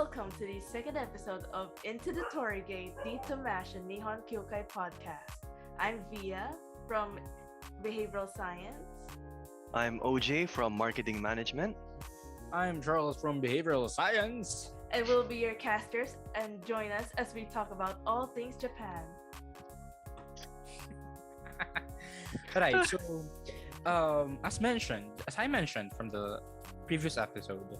Welcome to the second episode of Into the Torii Gate, the Thomasian Nihon Kyoukai podcast. I'm Via from Behavioral Science. I'm OJ from Marketing Management. I'm Charles from Behavioral Science. And we'll be your casters and join us as we talk about all things Japan. Right, so as I mentioned from the previous episode,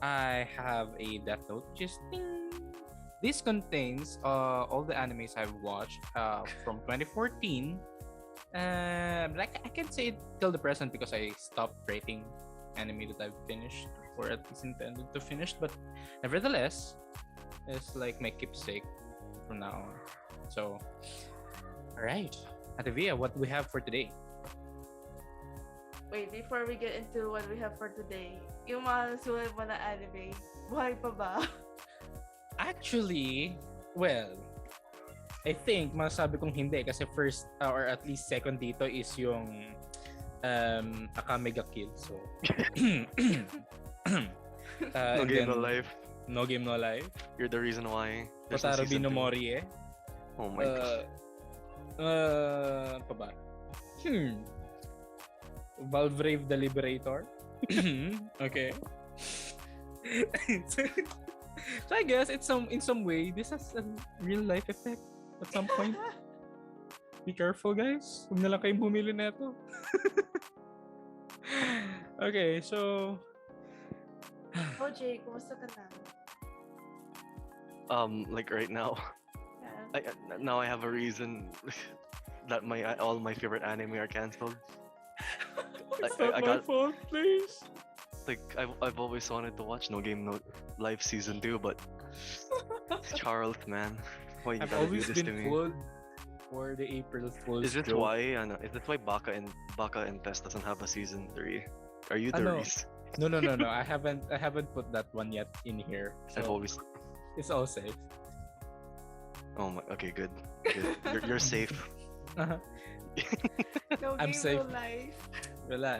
I have a Death Note. Just ding. This contains all the animes I've watched from 2014. Like I can say it till the present because I stopped rating anime that I've finished or at least intended to finish. But nevertheless, it's like my keepsake from now on. So, all right, Atavia, what do we have for today? Wait, before we get into what we have for today, yung mga sulit mo na anime, buhay pa ba? Actually, well, I think masasabi kong hindi kasi first or at least second dito is yung Akame ga Kill. So No Game No Life. No Game No Life. You're the reason why. There's Wataru season no 2. Mori Oh my god. pa ba? Valvrave the Liberator. Okay. So I guess it's in some way this has a real life effect at some point. Be careful, guys. Huwag na lang kayong bumili nito. Okay, so OJ, kumusta ka na? Like right now, Yeah. now I have a reason that all my favorite anime are cancelled. it's I- not I my got- fault, please. Like I've always wanted to watch No Game No Life season 2, but Charles, man, why you I've gotta do always this to been me? fooled for the April Fool's Is this joke. why? Is this why Baka and Test doesn't have a season 3? Are you the Ano? reason? No. I haven't put that one yet in here. I've So always. it's all safe. Oh my. Okay, good. You're safe. Uh-huh. No I'm game, safe. no life. Wala.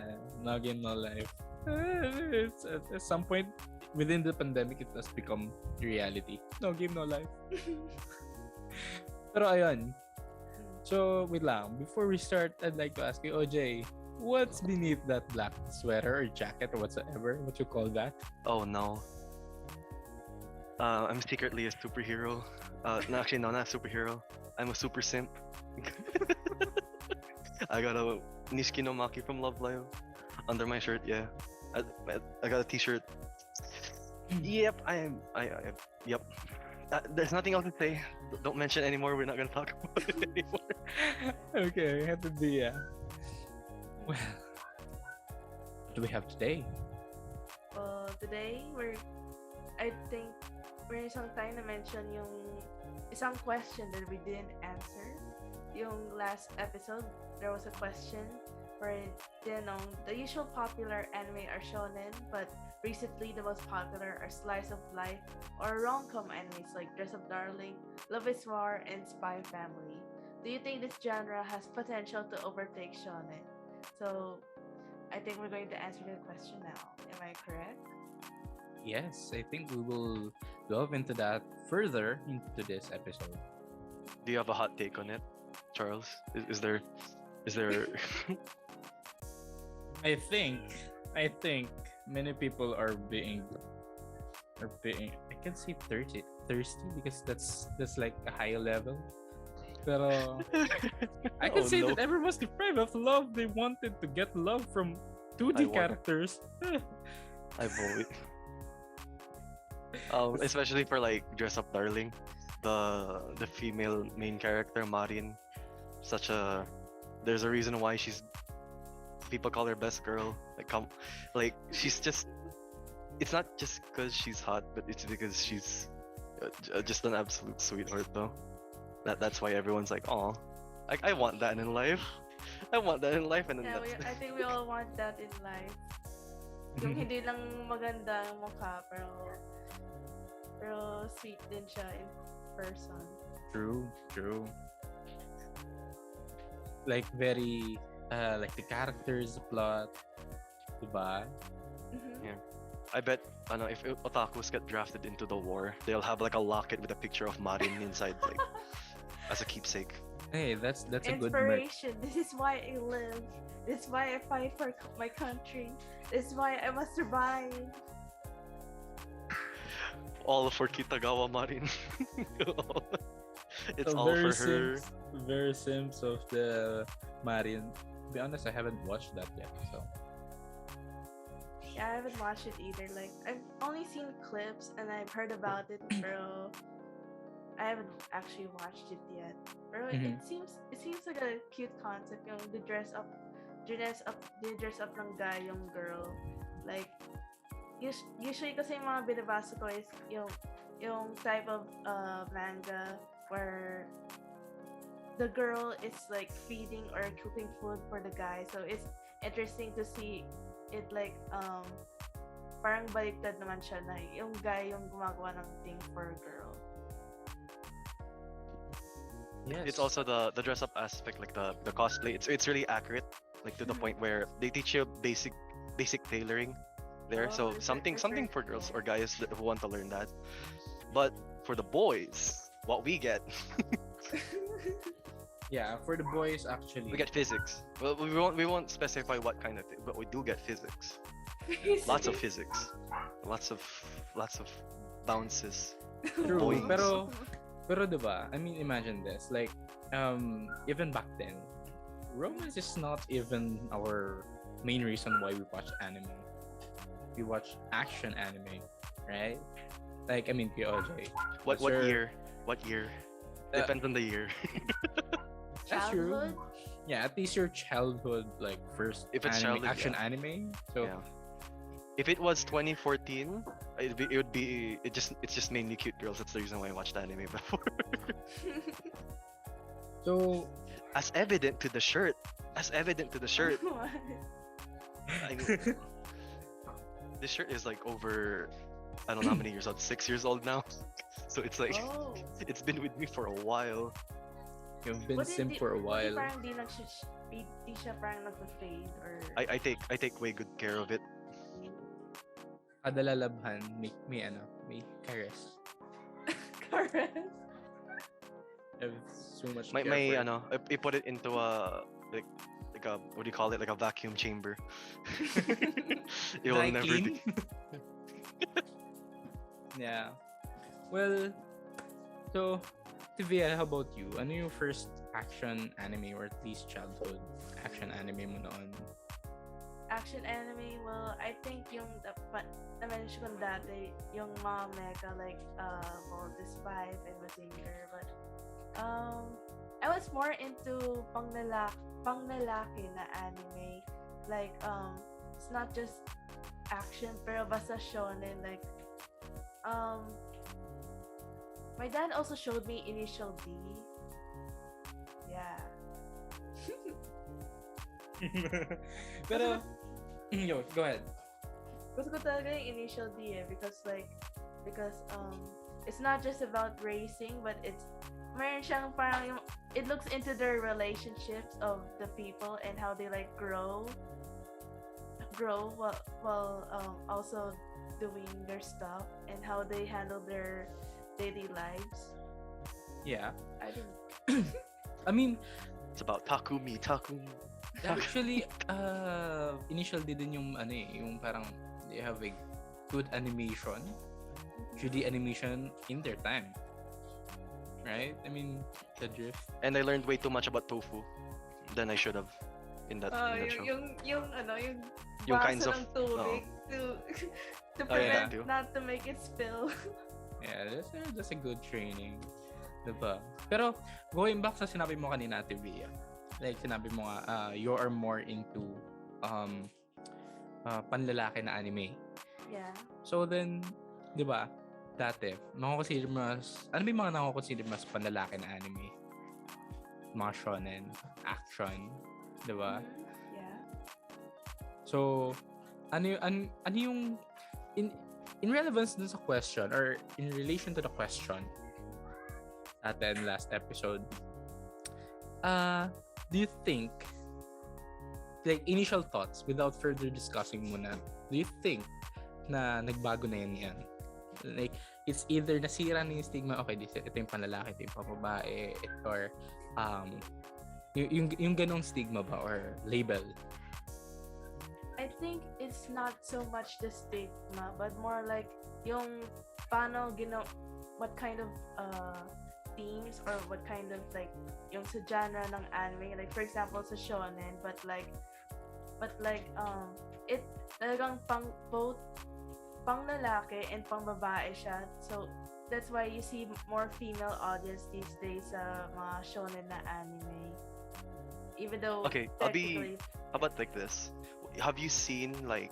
No Game No Life. It's at some point within the pandemic, it has become reality. No Game No Life. Pero ayun. So, wait lang. Before we start, I'd like to ask you, OJ, what's beneath that black sweater or jacket or whatsoever? What you call that? Oh no. I'm secretly a superhero. No, actually, no, not a superhero. I'm a super simp. I got a Nishiki no Maki from Love Live under my shirt. Yeah, I got a T-shirt. Yep, yep. There's nothing else to say. Don't mention anymore. We're not gonna talk about it anymore. Okay, had to be, Well, what do we have today? Well, today, I think meron isang time na mention yung isang question that we didn't answer. Yung last episode, there was a question where the usual popular anime are shonen, but recently the most popular are slice of life or rom-com animes like Dress Up Darling, Love is War, and Spy Family. Do you think this genre has potential to overtake shonen? So, I think we're going to answer the question now. Am I correct? Yes, I think we will delve into that further into this episode. Do you have a hot take on it, Charles? Is there? I think many people are being I can say thirsty because that's like a high level. Pero I can Oh, say no. that everyone's deprived of love. They wanted to get love from 2D I want- characters. I've always. Especially for like Dress Up Darling, the female main character Marin, there's a reason why people call her best girl. Like she's just. It's not just because she's hot, but it's because she's just an absolute sweetheart though. That's why everyone's like, oh, I want that in life. I want that in life, and then Yeah, that's. I think we all want that in life. Yung hindi lang maganda ang mukha, pero sweet din siya in person. True. Like very like the characters, the plot, diba? Mhm. Yeah. I bet if otakus get drafted into the war, they'll have like a locket with a picture of Marin inside, like as a keepsake. Hey, that's a good Inspiration. This is why I live. This is why I fight for my country. This is why I must survive. All for Kitagawa Marin. It's So all for her. very sims of the Marion. To be honest, I haven't watched that yet. So Yeah, I haven't watched it either. Like I've only seen clips and I've heard about it, bro. I haven't actually watched it yet. Bro, Mhm. it seems like a cute concept. Yung the dress up ng guy yung girl. Like usually kasi yung mga binabasa ko is yung type of manga where the girl is like feeding or cooking food for the guy. So it's interesting to see it like parang baliktad naman siya na yung guy yung gumagawa ng thing for a girl. yes, It's also the dress up aspect, like the cosplay. It's really accurate, like to the point where they teach you basic tailoring there. Oh, So that's something very for girls cool. or guys who want to learn that. But for the boys, what we get, yeah. For the boys, actually, we get physics. Well, we won't specify what kind of thing, but we do get physics. Lots of physics. Lots of bounces. True, boings. pero diba? I mean, imagine this. Like, even back then, romance is not even our main reason why we watch anime. We watch action anime, right? Like, I mean, POJ. What What's your- year? What year? Uh, Depends on the year. That's true. Childhood? Yeah, at least your childhood, like first If it's anime, childhood, action yeah. anime. So Yeah. If it was 2014, it's just mainly cute girls. That's the reason why I watched anime before. so As evident to the shirt. What? I mean, this shirt is like over, I don't know how many years old. 6 years old now. So it's like Oh. it's been with me for a while. you've been Buti sim for a buti while. parang di siya parang nag-fade or I take way good care of it. Kada lalabhan, may caress. caress. I have so much My care for it. I put it into a like a, what do you call it, like a vacuum chamber. It will Dry never clean? be. Yeah. Well, so Tivia, how about you? Ano yung first action anime or at least childhood action anime mo noon? Action anime, well, I think yung na-mention ko dati, yung mga mecha like Voltes 5 and Mazinger, but I was more into panglalaki na anime. Like it's not just action pero basta shonen, like my dad also showed me Initial D. Yeah. Pero, yo, go ahead. Gusto ko talaga yung Initial D because it's not just about racing, but meron siyang parang yung, it looks into their relationships of the people and how they like grow while also doing their stuff and how they handle their daily lives. Yeah. I think I mean, It's about Takumi. actually, initial D din yung yung parang they have a good animation, 3D animation in their time. Right? I mean, the drift. And I learned way too much about tofu than I should have in that show. Yung kinds baso of- ng tubig to Oh, yeah, prevent too. not to make it spill. Yeah, that's a good training. Diba? Pero, going back sa sinabi mo kanina, Ate Via, like sinabi mo nga, you are more into panlalaki na anime. Yeah. So then, di ba, dati, nako-consider mas, ano ba yung mga nako-consider mas panlalaki na anime? Mga shonen, action, di ba? Mhm. Yeah. So, ano yung, in relevance dun sa question, or in relation to the question, natin last episode, do you think, like initial thoughts without further discussing muna, do you think na nagbago na yan. Like, it's either nasira na yung stigma, okay, ito yung panlalaki, ito yung pambabae, or yung ganong stigma ba or label. I think it's not so much the stigma, but more like yung paano what kind of themes or what kind of like yung sa genre ng anime, like for example sa shonen, but like it talagang both pang lalaki and pang babae siya. So that's why you see more female audience these days sa mga shonen na anime. Even though Okay, technically how about like this? Have you seen like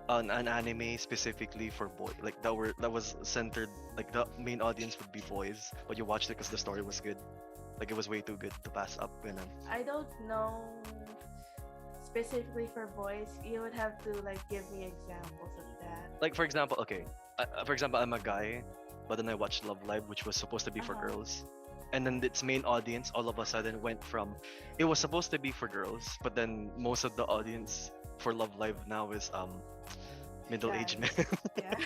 an anime specifically for boy, like that was centered, like the main audience would be boys, but you watched it because the story was good, like it was way too good to pass up. I don't know specifically for boys. You would have to like give me examples of that. Like for example, I'm a guy, but then I watched Love Live, which was supposed to be for Uh-huh. girls, and then its main audience all of a sudden went from, it was supposed to be for girls, but then most of the audience for Love Live now is middle-aged men. Yeah.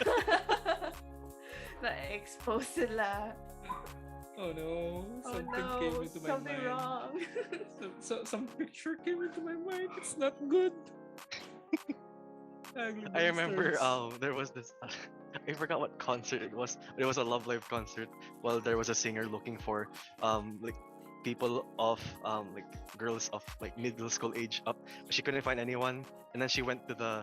Na-expose sila. Oh no, Oh something no, came into my something mind. wrong. Some picture came into my mind. It's not good. Ugly I remember bastards. there was this I forgot what concert it was, but it was a Love Live concert. Well, there was a singer looking for like people of like girls of like middle school age up. She couldn't find anyone, and then she went to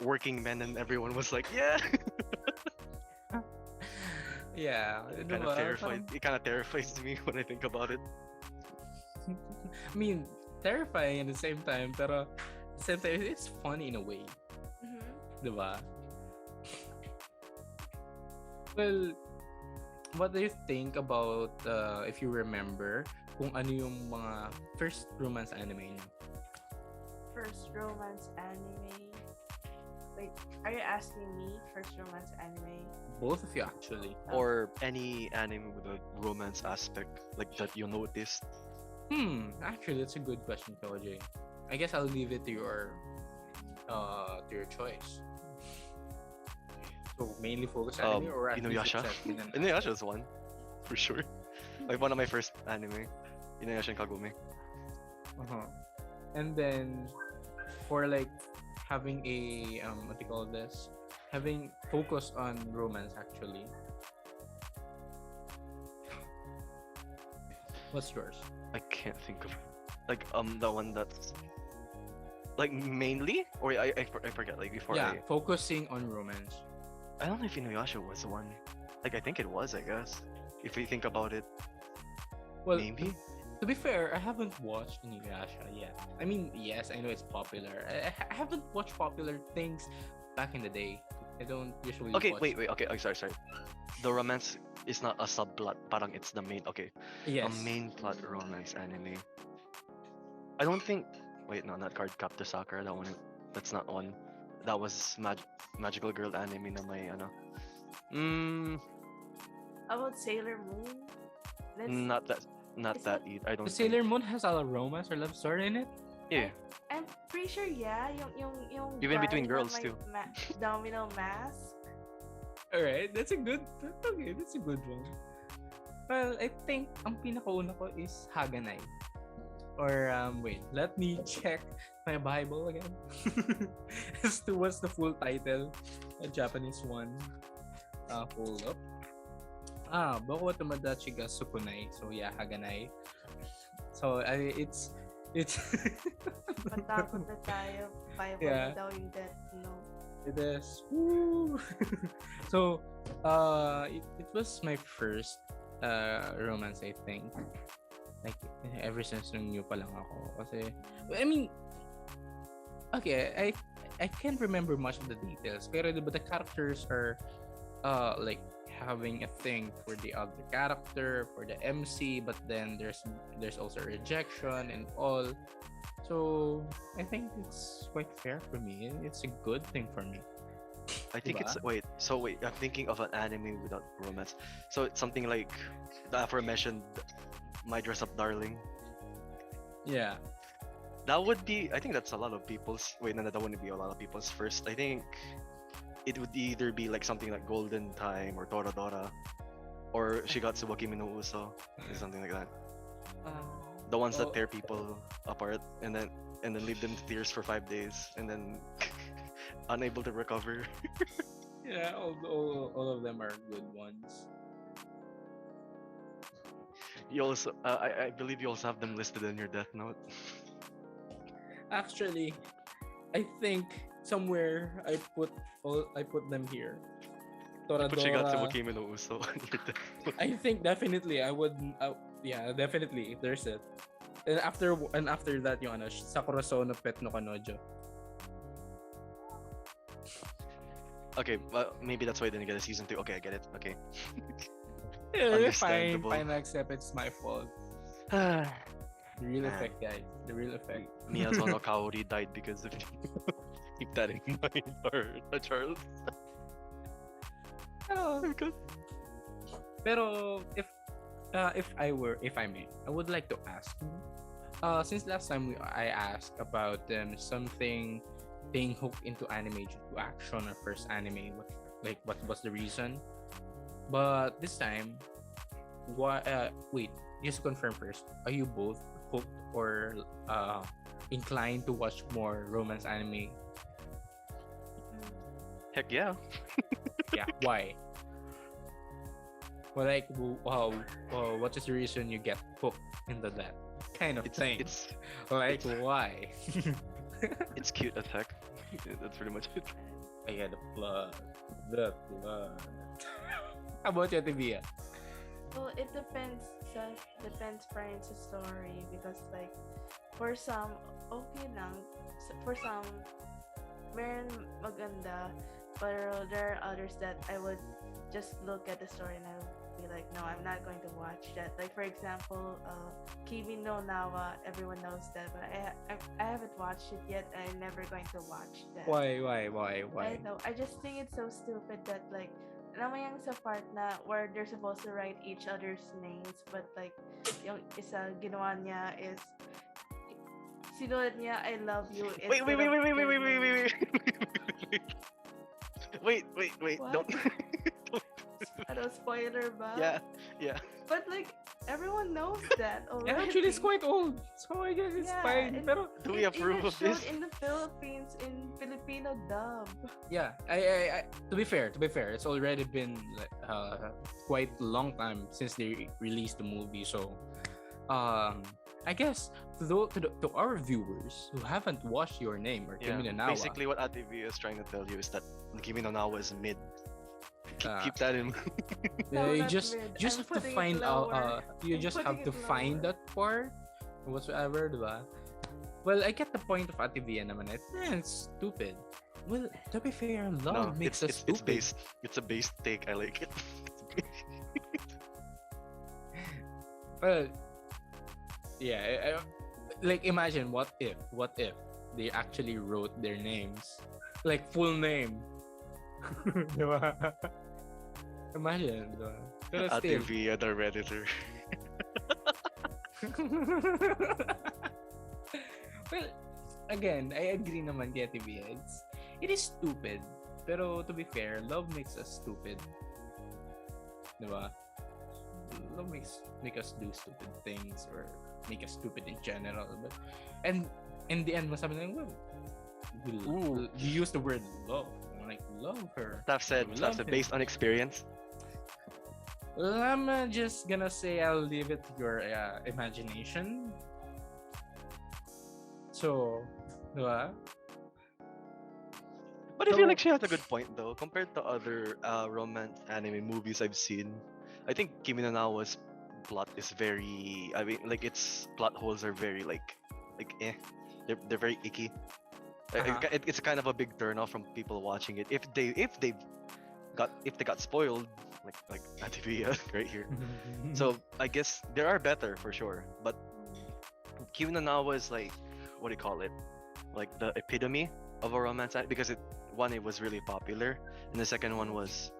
working men, and everyone was like, yeah. Yeah, It diba? kind of terrifies me when I think about it. I mean, terrifying at the same time, pero at the same time, it's funny in a way, Mhm. diba? Well, what do you think about, if you remember, kung ano yung mga first romance anime niyo? First romance anime. Wait, are you asking me first romance anime? Both of you, actually. Or any anime with a romance aspect like that you noticed. Actually, that's a good question, KJ. I guess I'll leave it to your choice. So mainly focus anime or at least Inuyasha. except in an Inuyasha is one for sure. Like one of my first anime, Inuyasha and Kagome. Uh-huh. And then for like having a what do you call this? Having focus on romance actually. What's yours? I can't think of like the one that's like mainly, or I forget, like before. Yeah, focusing on romance. I don't know if Inuyasha was the one. Like I think it was, I guess. If we think about it, Well, maybe. to be fair, I haven't watched Inuyasha yet. I mean, yes, I know it's popular. I haven't watched popular things back in the day. I don't usually Okay, watch. wait. Okay, oh, sorry. The romance is not a subplot. Parang it's the main. Okay, Yes. a main plot romance anime. I don't think. Wait, no, not Card Captor Sakura. That one. That's not one. That was Magical Girl anime na may ano. How about Sailor Moon? That's Not that. Not Is that it- either. I don't The think. Sailor Moon has a romance or love story in it. Yeah. I'm pretty sure, yeah. Yung Even guy between na girls, may too. domino mask. All right, that's a good. Okay, that's a good one. Well, I think ang pinakauna ko is Haganai. Or wait, let me check my Bible again as to what's the full title, a Japanese one. Hold up. Boko wa Tomodachi ga Sukunai. So yeah, Haganai. So it's Matakot na tayo. Bible Yeah. na daw yung Death Note. It is. Woo! So, it was my first romance, I think. Like, ever since nung new pa lang ako. Kasi, I mean, okay, I can't remember much of the details. Pero diba the characters are like having a thing for the other character, for the MC, but then there's also rejection and all. So I think it's quite fair for me. It's a good thing for me. I think it's Diba? wait. I'm thinking of an anime without romance. So it's something like the aforementioned My Dress Up Darling. Yeah. That would be. I think that's a lot of people's. Wait, no, that wouldn't be a lot of people's first. I think it would either be like something like Golden Time or Toradora, or Shigatsu wa Kimi no Uso, or something like that. The ones that Oh, tear people apart and then leave them to tears for 5 days and then unable to recover. yeah, all of them are good ones. You also, I believe you also have them listed in your Death Note. Actually, I think somewhere I put them here. Put Shigatsu wa Toradora. Kimi no Uso on your Death Note. I think definitely I would. Yeah, definitely. There's it. And after that, yung ano, Sakura no Pet no Kanojo. Okay, well, maybe that's why I didn't get a season 2. Okay, I get it. Okay. Yeah, fine, Understandable. fine. I accept it's my fault. Ah, The real Man. effect, guys. The real effect. Miyazono Kaori died because of keep that in mind, or Charles. Pero, Because pero if I may, I would like to ask. Since last time I asked about something being hooked into anime due to action or first anime, what was the reason? But this time, wait, just to confirm first, are you both hooked or inclined to watch more romance anime? heck yeah. Yeah, why? Well, like, what is the reason you get hooked into that kind of thing? Like, why? It's cute as heck. That's pretty much it. I had the blood. How about you, Tivia? Well, it depends. Depends pa rin sa story because like for some okay lang. For some meron maganda, pero there are others that I would just look at the story and I'll be like, no, I'm not going to watch that. Like for example, Kimi no Nawa, everyone knows that, but I haven't watched it yet. I'm never going to watch that. Why? I know. I just think it's so stupid that like alam mo yung sa part na where they're supposed to write each other's names but like yung isa ginawa niya is sinulat niya I love you Wait, wait, wait, wait, wait, wait, wait, wait, wait, wait. Wait, What? don't. Ano, spoiler ba? Yeah. But like everyone knows that already. Yeah, actually, it's quite old, so I guess it's Yeah, fine. and Pero Do we approve of this? in the Philippines in Filipino dub. yeah, I to be fair, it's already been like, quite a long time since they released the movie. So, I guess to our viewers who haven't watched Your Name or Kimi no Nawa, Basically, what ATV is trying to tell you is that Kimi no Nawa is mid. Ah. Keep that in. No, you not just mid. just I'm have to putting it find out. lower. You I'm just have putting to it find lower. that part whatsoever, diba? Well, I get the point of Ativia naman. It's stupid. Well, to be fair, love makes us it's stupid. based. It's a based take. I like it. Well, yeah. Like imagine what if they actually wrote their names, like full name. Diba? Imagine, diba? Pero still. ATV, the redditor. Well, again, I agree naman kay Ate Bea. It is stupid. Pero to be fair, love makes us stupid. Diba? Love make us do stupid things or make us stupid in general. But and in the end, masabi na well, you use the word love. I'm like, love her. Stuff said. Love him. Based on experience. Well, I'm just gonna say I'll leave it to your imagination. So, diba? But I So- feel like she has a good point though. Compared to other romance anime movies I've seen, I think Kimi no Nawa's plot is very. I mean, like its plot holes are very like eh. They're very icky. It's kind of a big turn off from people watching it. If they got spoiled, like Ativia right here. So I guess there are better for sure. But Kimi no Nawa is like, what do you call it? Like the epitome of a romance because it was really popular, and the second one was,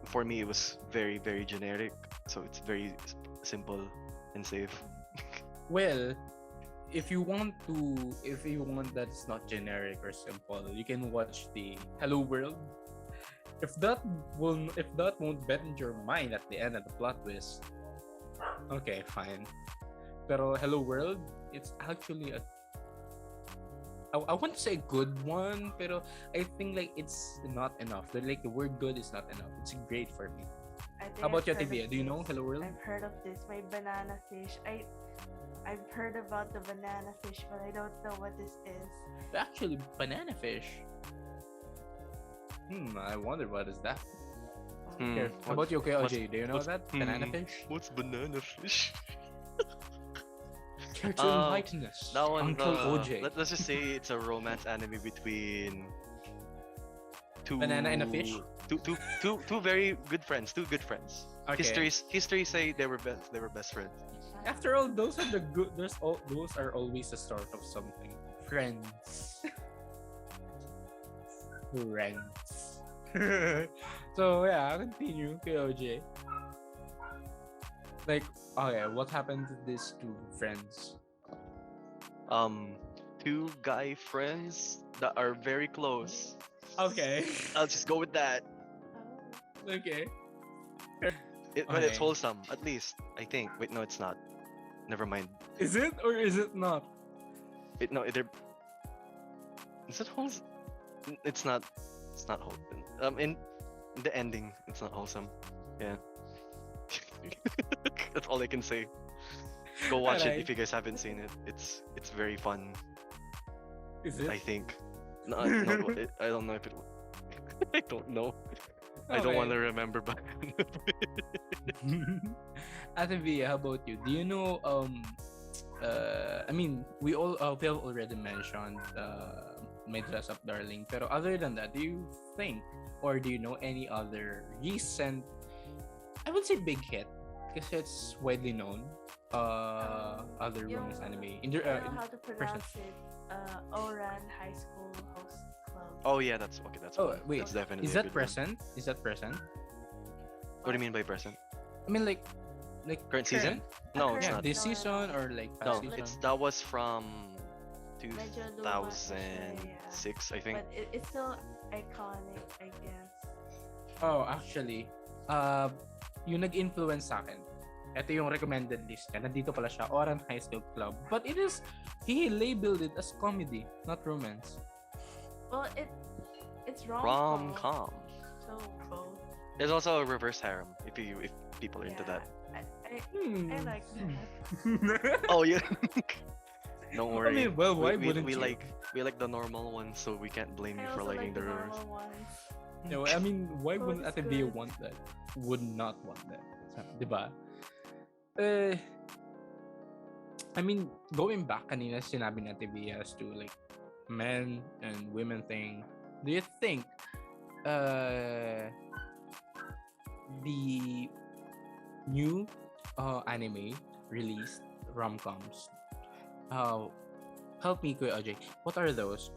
for me, it was very very generic. So it's very simple and safe. Well, if you want that's not generic or simple, you can watch the Hello World. If that won't bend your mind at the end of the plot twist, okay, fine. Pero Hello World, it's actually I want to say a good one, pero I think like it's not enough. Like the word good is not enough. It's great for me. I think How about you, I've heard Tibia? of Do you know this. Hello World? I've heard of this. My banana fish. I've heard about the banana fish, but I don't know what this is. Actually, banana fish. I wonder what is that. Here, how about you, what's- OJ? Do you know what's- that banana fish? What's banana fish? Care to enlighten us, That one, Uncle OJ. let's just say it's a romance anime between two Banana and a fish? Two very good friends. Two good friends. Okay. History say they were best friends. After all, those are the good. Those are always the start of something. Friends. Friends. So yeah, continue, KOJ. Like, okay, what happened to these two friends? Two guy friends that are very close. Okay. I'll just go with that. Oh. Okay. But it's Okay. wholesome, at least I think. Wait, no, it's not. Never mind. Is it or is it not? Is it wholesome? It's not. It's not wholesome. In the ending, it's not wholesome. Yeah. That's all I can say. Go watch it Alright. if you guys haven't seen it. It's very fun. Is it? I think. No, I don't know if it. I don't know. I don't want to remember, but. Ate Via, how about you? Do you know I mean we have already mentioned My Dress Up Darling, pero other than that, do you think or do you know any other recent, I would say big hit because it's widely known other Yung- romance anime I don't know how to person. pronounce it. Oran High School Host Club. Oh yeah, that's okay. That's Oh one. wait, That's definitely is a that good one. present? Is that present? What do you mean by present? I mean like Current season? No, it's Yeah, not. this No, no, season no. or like No, past season? it's that was from Medyo luma na siya, 2006, I think. But it's still iconic, I guess. Oh, actually, yung nag-influence sa akin, ito yung recommended list niya. Nandito pala siya, Oran High School Club. But he labeled it as comedy, not romance. Well, it's rom Rom-com. So both. There's also a reverse harem if people are into that. I like that. Oh yeah. Don't I worry. mean, well, why we wouldn't you? like the normal ones, so we can't blame I you for also liking like the the reverse. normal ones. No, I mean, why Both wouldn't is Ate Bea good. want that? Would not want that. Diba? I mean, going back kanina sinabi ni Ate Bea as to like men and women thing, do you think the new anime released rom-coms, help me, Kuya Ajay, what are those?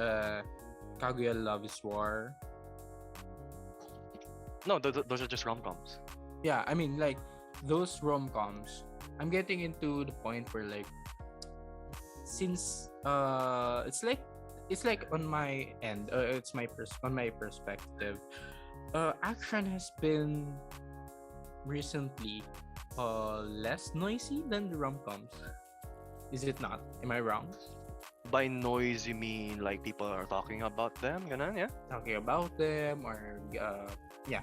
Kaguya Love is War. No, those are just rom-coms. Yeah, I mean like those rom-coms, I'm getting into the point where like since it's like on my end, it's on my perspective, action has been recently less noisy than the rom-coms. Is it not? Am I wrong? By noise, you mean like people are talking about them, ganun, yeah? Talking about them or yeah.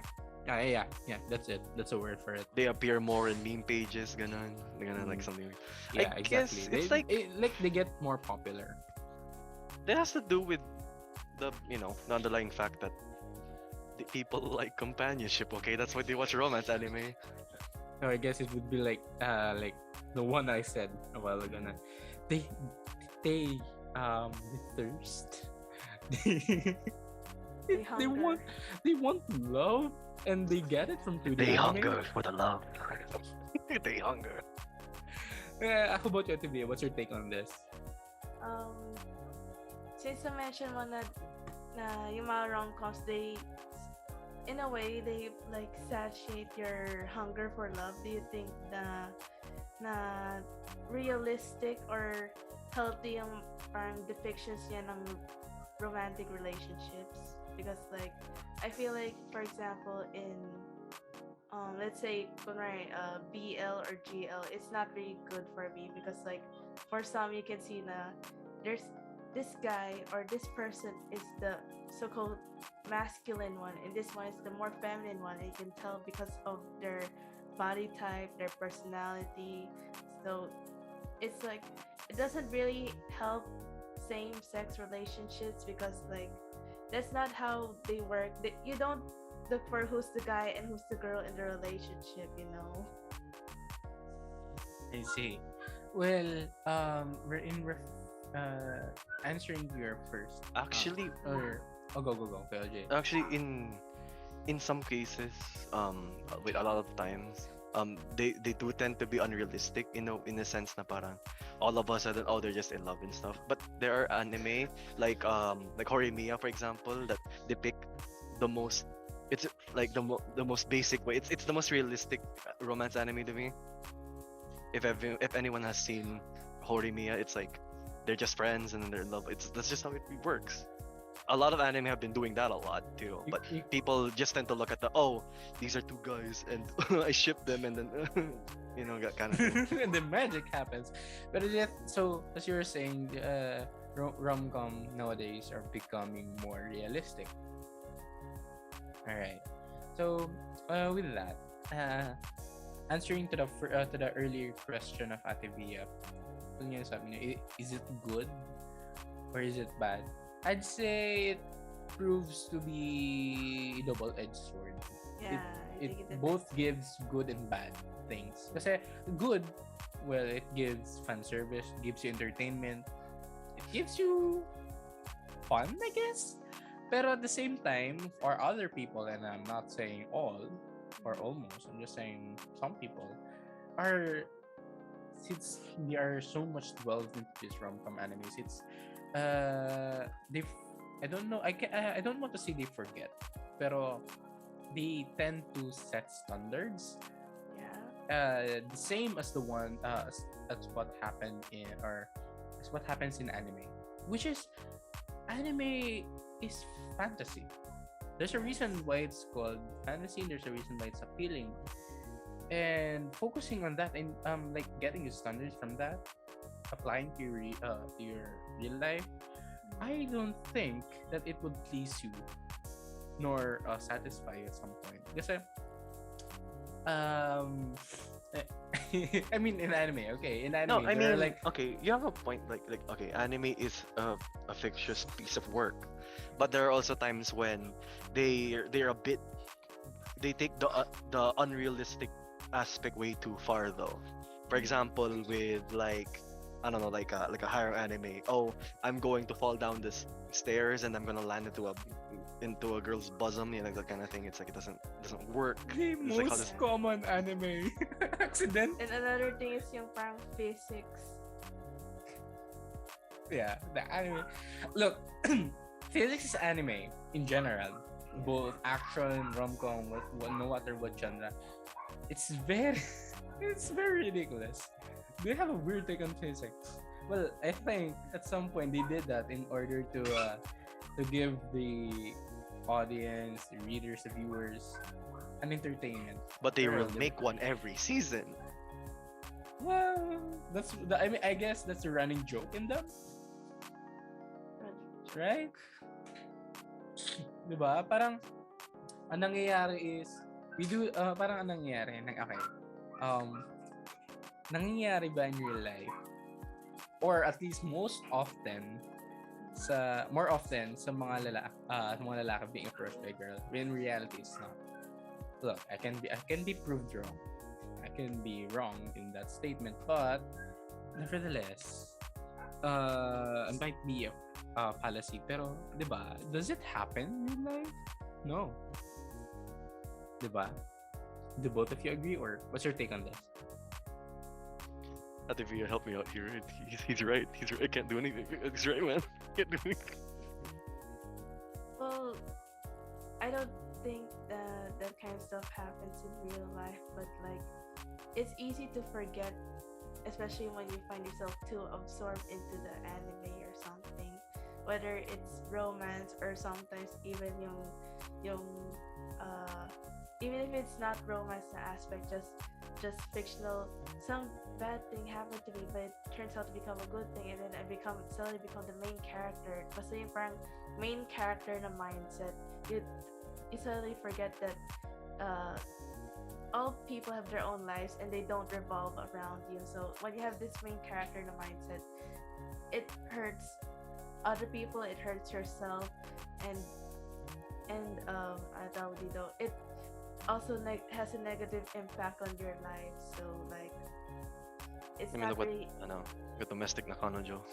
That's it. That's a word for it. They appear more in meme pages, ganun, like something. Yeah, I guess exactly. it's like they get more popular. That has to do with the the underlying fact that the people like companionship. Okay, that's why they watch romance anime. So I guess it would be like the one I said a while ago. Na, they thirst. They they want hunger. they want love and they get it from 2D They anime. hunger for the love. They hunger. How about you, Tibia? What's your take on this? Since I mentioned mo na yung mga rom-coms, they, in a way, they like satiate your hunger for love. Do you think na na realistic or healthy yung parang depictions niya ng romantic relationships. Because like, I feel like, for example, in let's say kunwari, BL or GL, it's not really good for me because like for some you can see na there's this guy or this person is the so-called masculine one and this one is the more feminine one, and you can tell because of their body type, their personality. So it's like it doesn't really help same-sex relationships because like that's not how they work. You don't look for who's the guy and who's the girl in the relationship, you know. I see. Well, we're answering your first. Actually, Or go, PLJ. actually, in some cases, with a lot of times, they do tend to be unrealistic, in a sense na parang all of a sudden, oh, they're just in love and stuff. But there are anime like Horimiya, for example, that depict the most. It's like the most basic way. It's the most realistic romance anime to me. If anyone has seen Horimiya, it's like they're just friends and then they're in love. That's just how it works. A lot of anime have been doing that a lot too, but people just tend to look at these are two guys and I ship them and then that kind of thing. And the magic happens. But so as you were saying, rom-com nowadays are becoming more realistic. All right. So with that, answering to the earlier question of Ate Via, kung yun sabi niya, is it good or is it bad? I'd say it proves to be a double-edged sword. Yeah, It both gives good and bad things. Kasi good, well, it gives fan service, gives you entertainment, it gives you fun, I guess. Pero at the same time, for other people, and I'm not saying all or almost, I'm just saying some people are, since they are so much dwelled into these rom-com animes, it's they I don't know, I don't want to say they forget, pero they tend to set standards the same as the one as what happened in, or as what happens in anime, which is anime is fantasy. There's a reason why it's called fantasy, and there's a reason why it's appealing, and focusing on that and like getting the standards from that, applying to your real life, I don't think that it would please you nor satisfy you at some point. Kasi I mean in anime, okay, in No, anime I there are mean, like, okay, you have a point. Like okay, anime is a fictitious piece of work, but there are also times when they're a bit they take the unrealistic aspect way too far though. For example, with like I don't know, like a higher anime. Oh, I'm going to fall down this stairs and I'm gonna land into a girl's bosom, that kind of thing. It's like it doesn't work. the It's like how most this, common anime accident. And another thing is yung parang physics. Yeah, the anime. Look, physics is anime in general, both action, rom-com, no matter what genre. It's very, it's very ridiculous. They have a weird take on physics. Well, I think at some point they did that in order to give the audience, the readers, the viewers, an entertainment. but they Sure, will make one every season. Well, I mean, I guess that's a running joke in them, right? Diba? Parang ang nangyayari is parang ang nangyayari okay. Nangyayari ba in real life, or at least more often sa mga lalaki being approached by a girl, when in reality it's not. Look, I can be proved wrong. I can be wrong in that statement, but nevertheless, it might be a fallacy. Pero, di ba? Does it happen in real life? No. Di ba? Do both of you agree, or what's your take on this? I think you help me out here. He's right. He's right. I can't do anything. He's right, man. Can't do anything. Well, I don't think that kind of stuff happens in real life, but like it's easy to forget especially when you find yourself too absorbed into the anime or something, whether it's romance or sometimes even yung even if it's not romance na aspect, just fictional, some bad thing happened to me but it turns out to become a good thing, and then I suddenly become the main character. Basta yung parang main character na mindset, you suddenly forget that uh all people have their own lives and they don't revolve around you. So when you have this main character in the mindset, it hurts other people, it hurts yourself, and ano tawag dito, it also has a negative impact on your life. So like it's I mean, not look what really with domestic na kanojo.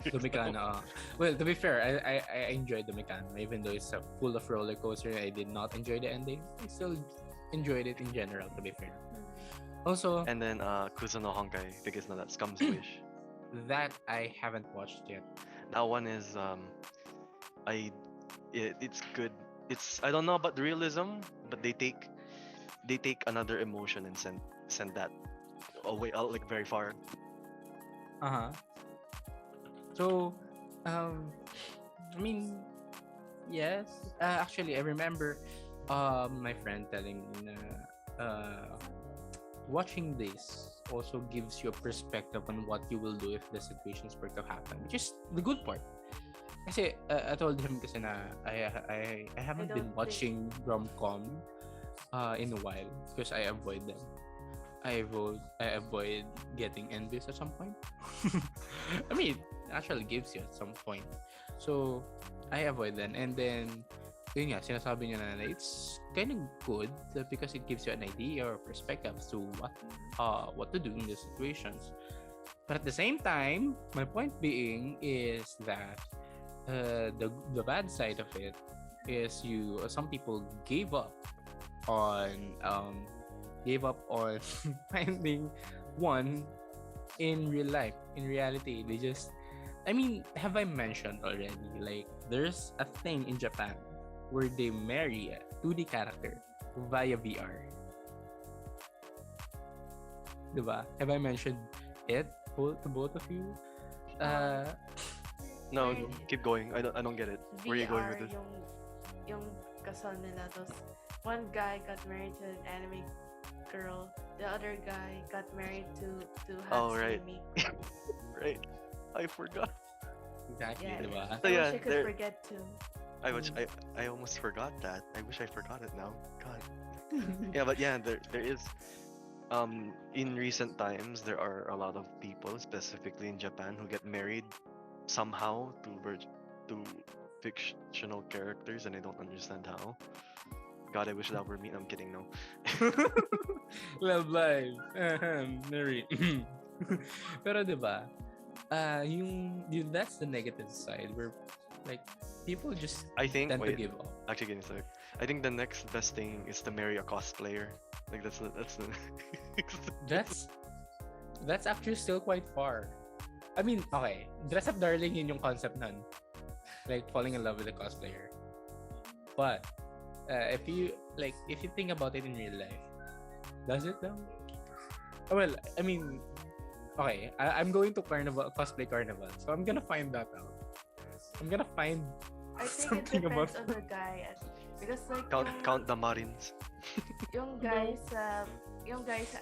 Domikana. Well, to be fair, I enjoyed Domikana, even though it's full of roller coaster. I did not enjoy the ending. I still enjoyed it in general. To be fair, also And then Kuzuno Honkai, because na that Scum's Wish. that I haven't watched yet. That one is it's good. It's, I don't know about the realism, but they take another emotion and send that away out like very far. Uh huh. So, I mean, yes. Actually, I remember, my friend telling me na, watching this also gives you a perspective on what you will do if the situations were to happen, which is the good part. Kasi, I told him kasi na I haven't don't been watching rom-com in a while because I avoid them. I avoid getting envious at some point. I mean, it actually gives you at some point. So, I avoid them. And then, yun nga, sinasabi niya na it's kind of good because it gives you an idea or perspective to what to do in these situations. But at the same time, my point being is that the bad side of it is some people gave up on finding one in real life. In reality, they just, I mean, have I mentioned already, like there's a thing in Japan where they marry a 2D character via VR. Diba? Have I mentioned it to both of you? No, Very- keep going. I don't get it. Where are you going with VR this? yung kasal nila. Tapos one guy got married to an anime girl. The other guy got married to Oh, right. Hatsumi. Right. I forgot. Exactly, Yeah. diba? I So yeah, wish I could there- forget to. I almost forgot that. I wish I forgot it now. God. Yeah, but yeah, there is in recent times there are a lot of people, specifically in Japan, who get married somehow to fictional characters, and I don't understand how. God, I wish that were me. I'm kidding, no. Love life. Nari. Pero diba, yung that's the negative side where like people just I think tend to wait, give up. actually, give me a sec. I think the next best thing is to marry a cosplayer. Like that's the That's actually still quite far. I mean, okay, dress up darling yun yung concept nun. Like falling in love with a cosplayer. But if you think about it in real life, does it though? Well, I mean, okay, I'm going to cosplay carnival, so I'm gonna find that out. I'm gonna find I think it something depends about on the guy. Because like count the Marins. yung guy sa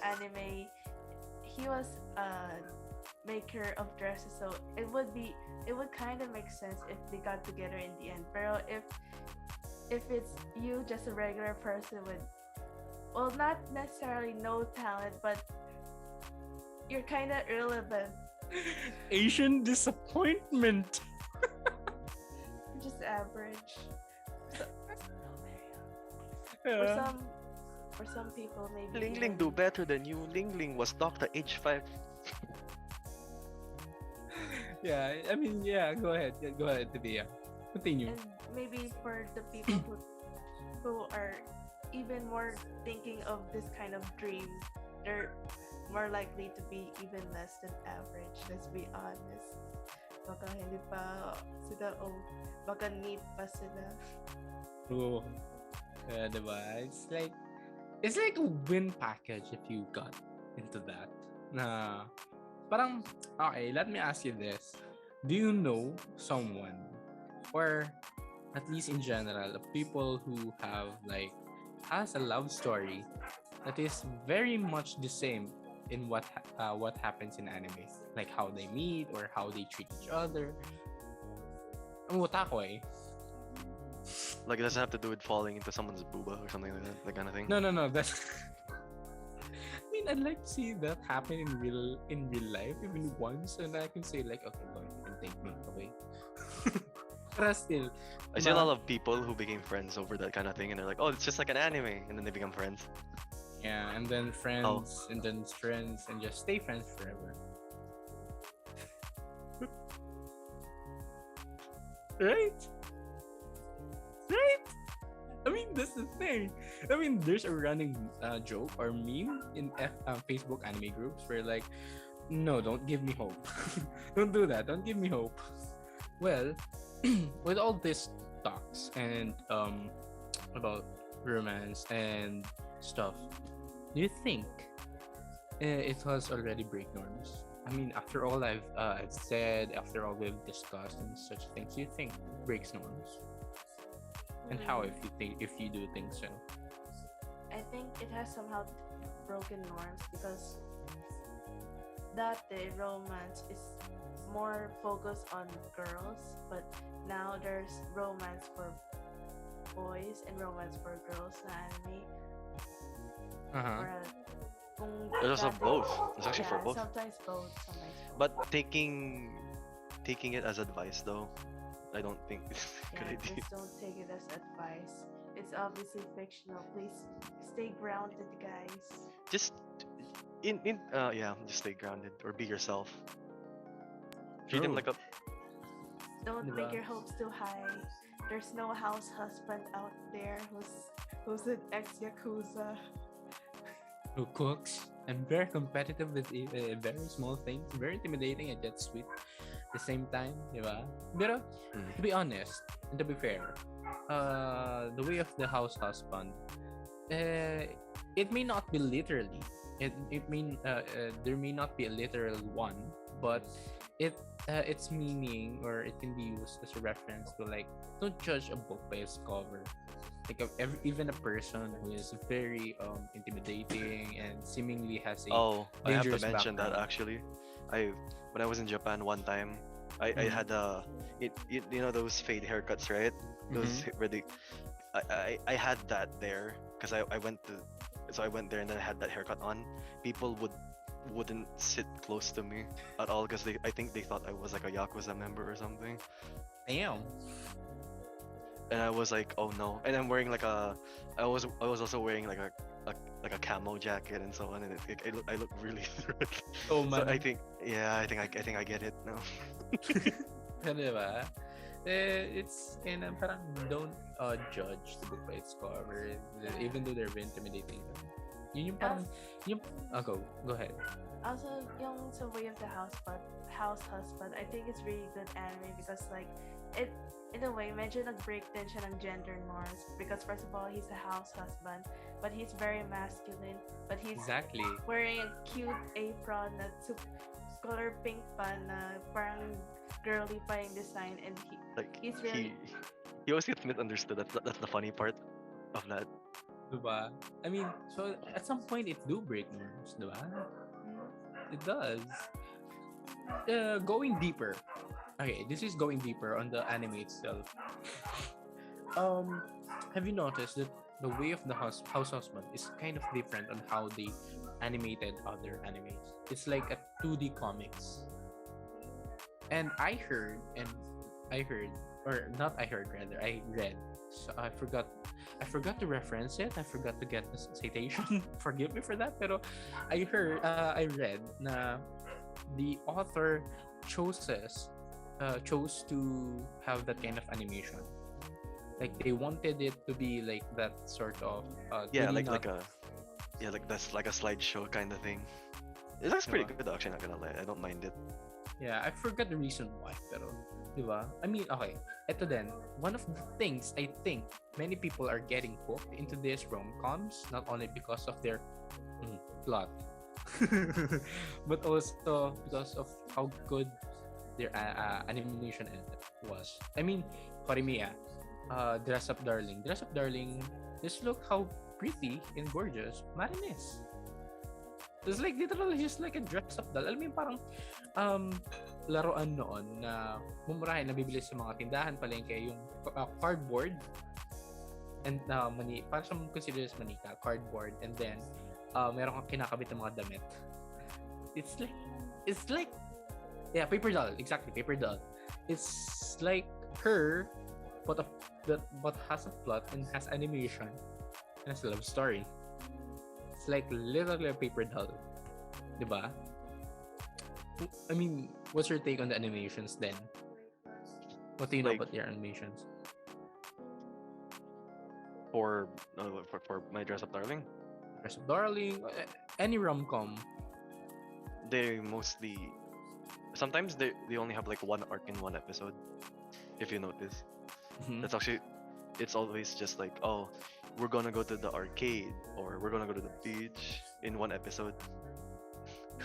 anime, he was a maker of dresses, so it would kind of make sense if they got together in the end. Pero if it's you, just a regular person with, well, not necessarily no talent, but you're kind of irrelevant, Asian disappointment. just average. Yeah. For some people, maybe Ling Ling do better than you. Ling Ling was locked at age 5. Yeah, I mean, yeah, go ahead, Tabia. Continue. And maybe for the people who are even more thinking of this kind of dream, they're more likely to be even less than average. Let's be honest. Baka hindi pa sila, o baka need pa sila. True. Diba? It's like a win package if you got into that. Na parang okay, let me ask you this. Do you know someone or at least in general, people who have like has a love story that is very much the same in what happens in anime, like how they meet or how they treat each other. Ang otaku eh. Like it doesn't have to do with falling into someone's booba or something like that, that kind of thing. No. That's. I mean, I'd like to see that happen in real life even once, and I can say like, okay, Lord, you can take me away. But still, I see a lot diba? of people who became friends over that kind of thing, and they're like, "Oh, it's just like an anime," and then they become friends. Yeah, and then friends, and then friends, and just stay friends forever. Right? Right? I mean, that's the thing. I mean, there's a running joke or meme in Facebook anime groups where like, no, don't give me hope. Don't do that. Don't give me hope. Well, with all this talks and about romance and stuff, do you think it has already break norms? I mean, after all I've said, after all we've discussed and such things, do you think breaks norms? And how, Hmm, if you do think so? I think it has somehow broken norms because that day romance is more focused on girls, but now there's romance for boys and romance for girls na anime. Uh-huh. Or kung There's also dati, both. It's actually for yeah, both. sometimes both, sometimes both. But taking it as advice though, I don't think it's a good Yeah, idea. just don't take it as advice. It's obviously fictional. Please stay grounded, guys. Just yeah, just stay grounded or be yourself. Treat him True. like a Don't make Diba? your hopes too high. There's no house husband out there who's an ex yakuza. Who cooks and very competitive with very small things, very intimidating and yet sweet at the same time, diba? Pero Mm. to be honest and to be fair, the way of the house husband, uh, it may not be literally. It mean there may not be a literal one, but its meaning or it can be used as a reference to like don't judge a book by its cover. Like even a person who is very intimidating and seemingly has a Oh, I have to dangerous mention that background. actually. I when I was in Japan one time, I Mm-hmm. had you know those fade haircuts, right? Those Mm-hmm. where they I had that there because I went to so I went there and then I had that haircut on. People wouldn't sit close to me at all because I think they thought I was like a yakuza member or something. Damn. And I was like, oh no. And I'm wearing like I was also wearing like a camo jacket and so on, and I look really threat. Oh So I man. think yeah, I think I get it now. Diba? It's kind of parang don't judge the book by its cover, even though they're very intimidating. Yun yung parang, yung, go ahead. Also, yung sa Way of the House Husband, I think it's really good anime because like it in a way medyo nag-break din siya ng gender norms because first of all he's a house husband but he's very masculine but he's Exactly. wearing a cute apron na color pink pa na parang girly pa yung design and Like he's really he always gets misunderstood. That's the funny part of that. Diba? I mean, so at some point it do break norms, diba? It does. Going deeper. Okay, this is going deeper on the anime itself. Um, have you noticed that the way of the house husband is kind of different on how they animated other animes? It's like a 2D comics. And I heard, or not I heard rather, I read. So I forgot to reference it. I forgot to get the citation. Forgive me for that. Pero I read na the author chose to have that kind of animation. Like they wanted it to be like that sort of Yeah, 2D not, like that's like a slideshow kind of thing. It looks pretty diba? good actually. Not gonna lie, I don't mind it. Yeah, I forgot the reason why, pero, di ba? I mean, okay, ito then, one of the things I think many people are getting hooked into these rom-coms, not only because of their plot, but also because of how good their animation was. I mean, Korimiya, Dress Up Darling. Dress Up Darling, just look how pretty and gorgeous Marin is. It's like literally just like a dress up doll. Alam mo yung parang um, laruan noon na mumurahin na bibili sa mga tindahan palengke yung cardboard and mani, parang siyang considered as manika, cardboard, and then meron kang kinakabit ng mga damit. It's like, it's like, yeah, paper doll, exactly, paper doll. It's like her, but but has a plot and has animation and has a love story. It's like literally a paper doll, diba? I mean, what's your take on the animations then? What do you know Like about their animations? for my dress up darling, Dress Up Darling, any rom-com. they mostly sometimes they only have like one arc in one episode. If you notice, Mhm. that's actually it's always just like, oh, we're gonna go to the arcade or we're gonna go to the beach in one episode.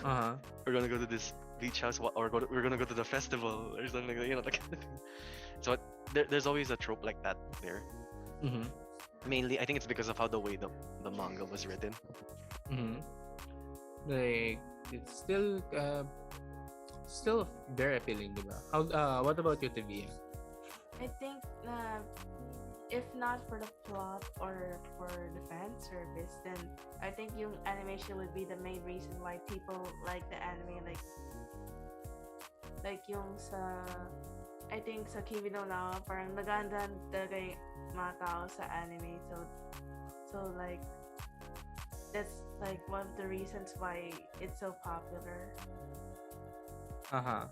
Uh-huh. We're gonna go to this beach house or we're gonna go to the festival or something like that, that kind of thing. So there's always a trope like that there. Mm-hmm. Mainly, I think it's because of how the way the manga was written. Mm-hmm. Like it's still very appealing, diba? How what about you, Tivia? I think if not for the plot or for the fan service, then I think yung animation would be the main reason why people like the anime. Like yung sa I think sa Kimi no Na wa, parang nagandaan talaga yung mga tao sa anime. So like that's like one of the reasons why it's so popular. Uh-huh.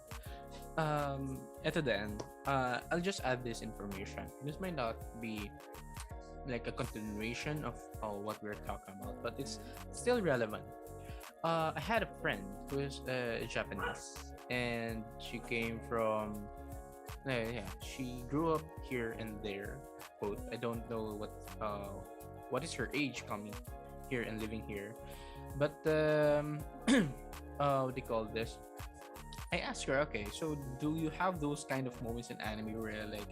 Eto then, I'll just add this information. This might not be like a continuation of what we're talking about, but it's still relevant. I had a friend who is Japanese, and she came from, yeah, she grew up here and there. Both. I don't know what is her age coming here and living here, but what do you call this? I asked her, okay, so do you have those kind of moments in anime where like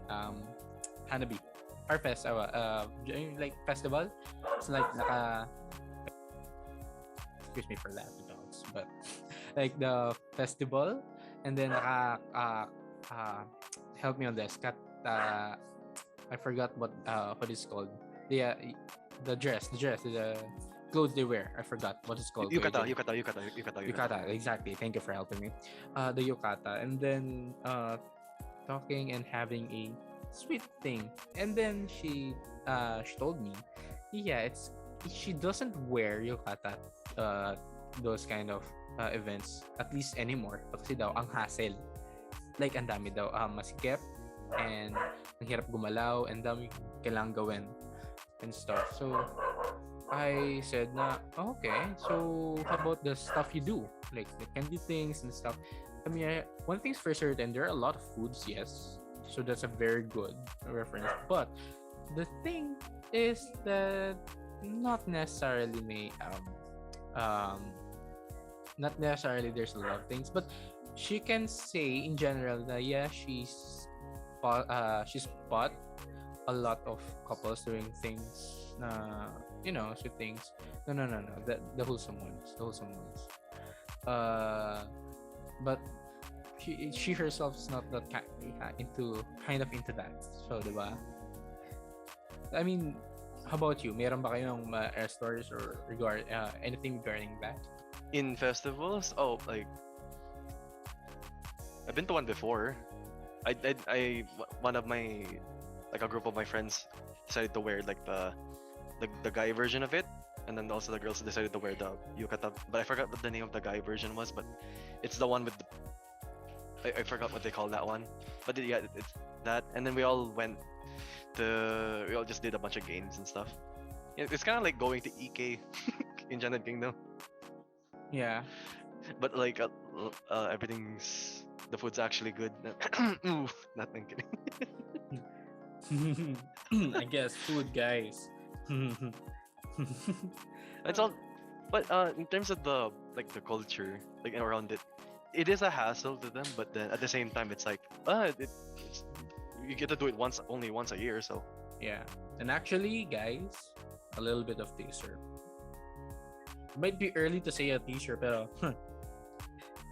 Hanabi or festival like festival? It's like excuse me for laughing dogs, but like the festival and then help me on this. I forgot what it's called. The dress, the clothes they wear. I forgot what it's called. Yukata, exactly. Thank you for helping me. The yukata, and then talking and having a sweet thing, and then she told me, yeah, she doesn't wear yukata those kind of events at least anymore kasi daw ang hassle, like ang dami daw masikip and ang hirap gumalaw and dami kailangang gawin and stuff. So I said na, okay, so how about the stuff you do? Like the candy things and stuff. I mean, one thing's for certain, there are a lot of foods, yes. So that's a very good reference. But the thing is that not necessarily not necessarily there's a lot of things, but she can say in general that yeah, she's spot a lot of couples doing things sweet things. No. The wholesome ones. But she herself is not that into that. So, diba? I mean, how about you? Meron ba kayong stories or anything regarding that? In festivals, like I've been to one before. One of my like a group of my friends decided to wear like the guy version of it, and then also the girls decided to wear the yukata. But I forgot what the name of the guy version was, but it's the one with I forgot what they call that one. But yeah, it's that, and then we all just did a bunch of games and stuff. It's kind of like going to EK in United Kingdom, Yeah. but like the food's actually good. Ooh, not thinking. I guess food, guys. It's all, but in terms of the like the culture like around it. It is a hassle to them, but then at the same time, it's like it's, you get to do it only once a year. So Yeah. And actually, guys, a little bit of teaser. It might be early to say a teaser, pero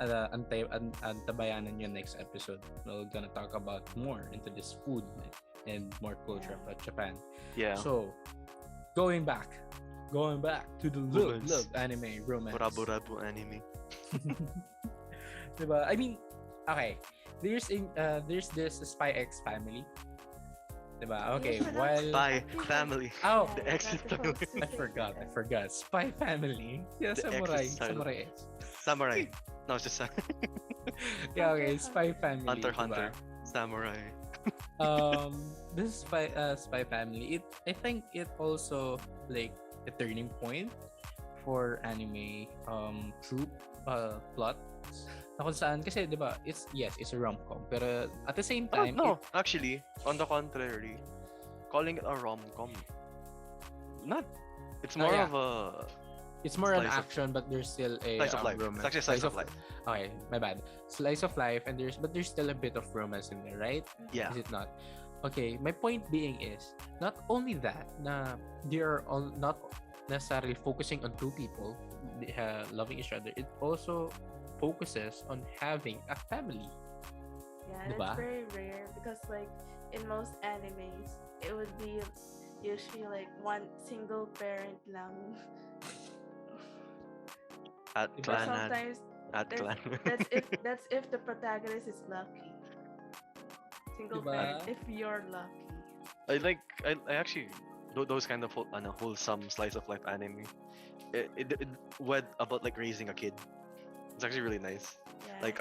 antabayanan yun next episode. We're gonna talk about more into this food and more culture Yeah. about Japan. yeah, So, going back to the Romance. love anime romance. Rabu anime. Diba? I mean, okay. There's this Spy X family. Diba? Okay, Yes, but while Spy I feel family. oh, The yeah, exit that's family. supposed to I say forgot. that. Spy family. Yeah, The samurai. exit style. Samurai X. Samurai. No, it's just Yeah, okay. Hunter, Spy family. Hunter diba? Hunter. Samurai. This spy family. I think it also like a turning point for anime troop plot. Na kung saan kasi 'di ba? It's a rom-com pero at the same Oh time no, actually, on the contrary, calling it a rom-com, not. It's more yeah. of a it's more an slice of- action but there's still a slice of life. romance. It's actually a slice of life. Okay, my bad. Slice of life and there's still a bit of romance in there, right? Yeah. Is it not? Okay, my point being is not only that na they are all not necessarily focusing on two people loving each other. It also focuses on having a family. Yeah, and Diba? it's very rare because like in most animes, it would be usually like one single parent lang. At Diba? Or Clanad. sometimes At that's, Clan. that's if the protagonist is lucky. Single Diba? parent if you're lucky. I actually those kind of wholesome slice of life anime. It wed about like raising a kid. It's actually really nice. Yeah. Like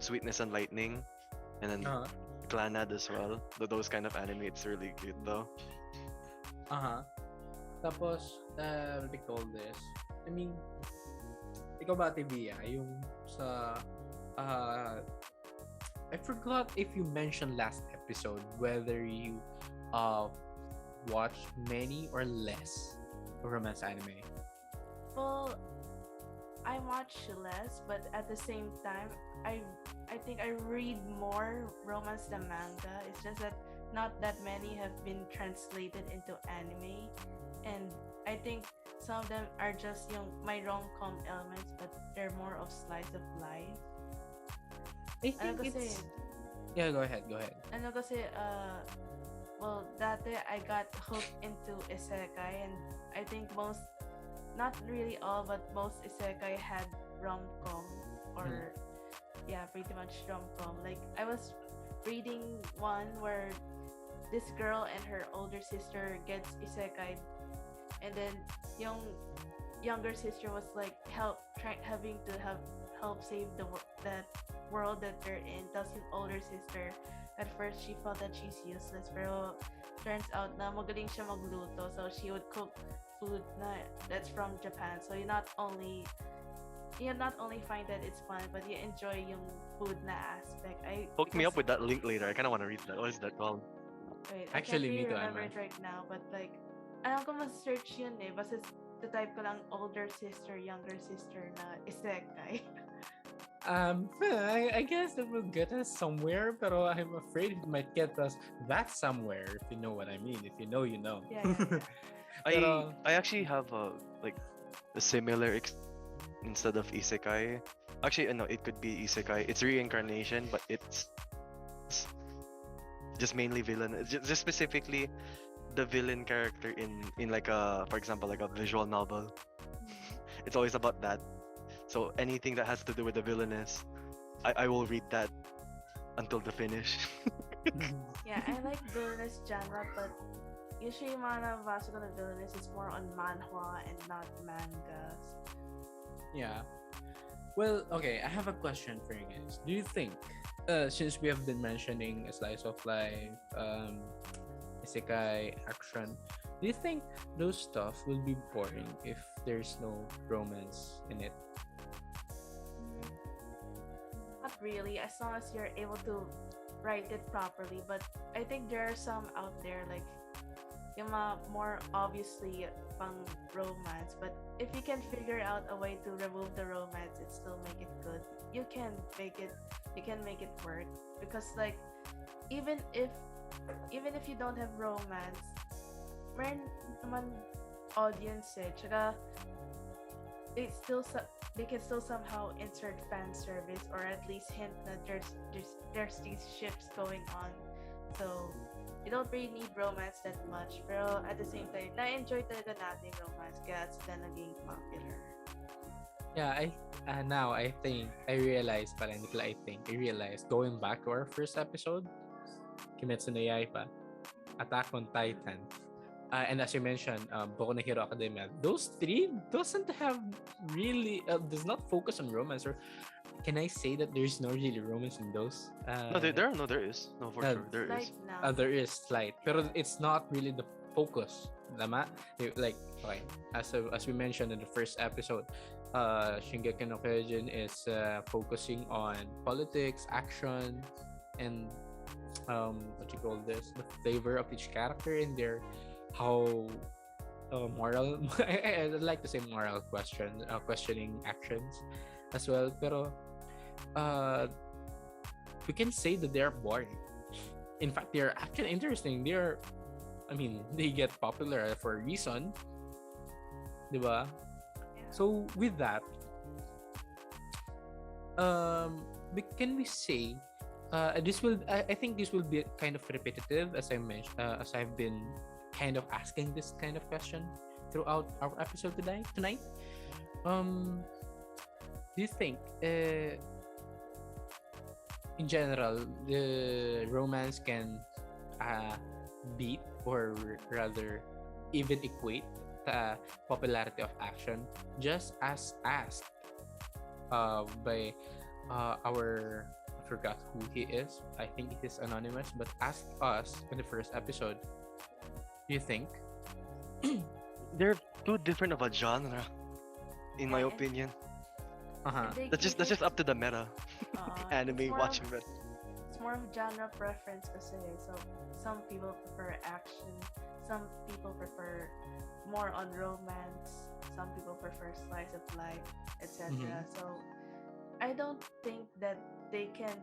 Sweetness and Lightning, and then Uh-huh. Clanad as well. Those kind of anime, it's really good though. Aha. Tapos, what do you call this? I mean, ikaw ba, Tivia, yung sa, I forgot if you mentioned last episode whether you watch many or less romance anime. Well, I watch less, but at the same time, I think I read more romance than manga. It's just that not that many have been translated into anime, and I think some of them are just my rom-com elements, but they're more of slice of life. I Ano think kasi, it's... Yeah, go ahead. ano kasi, well, dati I got hooked into isekai, and I think most, not really all, but most isekai had rom-com, or yeah, pretty much rom-com. Like, I was reading one where this girl and her older sister gets isekai, and then yung younger sister was like having to help save that world that they're in. Tapos yung older sister, at first she felt that she's useless, pero turns out na magaling siya magluto, so she would cook food that's from Japan. So you not only find that it's fun, but you enjoy yung food na aspect. Hook me up with that link later. I kind of want to read that. What is that called? Wait, Actually, I me can't too, really remember Emma. it right now, but like, alam ko mas-search yun eh. Basta type ko lang older sister, younger sister na isekai. I guess it will get us somewhere, pero I'm afraid it might get us that somewhere, if you know what I mean. If you know, you know. Yeah, yeah, yeah. Pero- I actually have a similar instead of isekai. Actually, no, it could be isekai. It's reincarnation, but it's just mainly villain. Just specifically the villain character in like a, for example, like a visual novel. It's always about that. So anything that has to do with the villainess, I will read that until the finish. Yeah, I like villainous genre, but usually mga nabasa ko na villainous is more on manhwa and not mangas. Yeah. Well, okay, I have a question for you guys. Do you think, since we have been mentioning a slice of life, isekai, action, do you think those stuff will be boring if there's no romance in it? Not really, as long as you're able to write it properly. But I think there are some out there like yung mga more obviously pang romance. But if you can figure out a way to remove the romance and still make it good, you can make it you can make it work. Because like even if even if you don't have romance, meron naman audience eh. Tsaka they can still somehow insert fan service or at least hint that there's these ships going on. So you don't really need romance that much. Pero at the same time, na-enjoy talaga natin yung romance kaya sila naging popular. Yeah, now I think I realized, pala hindi pala I realized, going back to our first episode, Kimetsu no Yaiba, Attack on Titan, and as you mentioned, Boku no Hero Academia, those three doesn't have really does not focus on romance, or can I say that there's no really romance in those? No, there is. No, for Uh, sure, there is. Like now. There is slight, pero it's not really the focus. Tama? Like, okay, as we mentioned in the first episode, Shingeki no Kyojin is focusing on politics, action, and what you call this, the flavor of each character in there, how moral. I like to say moral questioning actions as well. Pero we can say that they are boring. In fact, they're actually interesting. I mean, they get popular for a reason, diba? Yeah. So with that, can we say, I think this will be kind of repetitive, as I mentioned, as I've been kind of asking this kind of question throughout our episode tonight. Do you think, in general, the romance can beat, or rather even equate the popularity of action, just as asked by our, I forgot who he is, I think it is anonymous, but asked us in the first episode, do you think? They're too different of a genre, in my Yeah, opinion. Uh-huh. And they That's give just it, up to the meta. it's Anime more watching of, meta. it's more of genre preference kasi. So some people prefer action, some people prefer more on romance, some people prefer slice of life, etc. Mhm. So I don't think that they can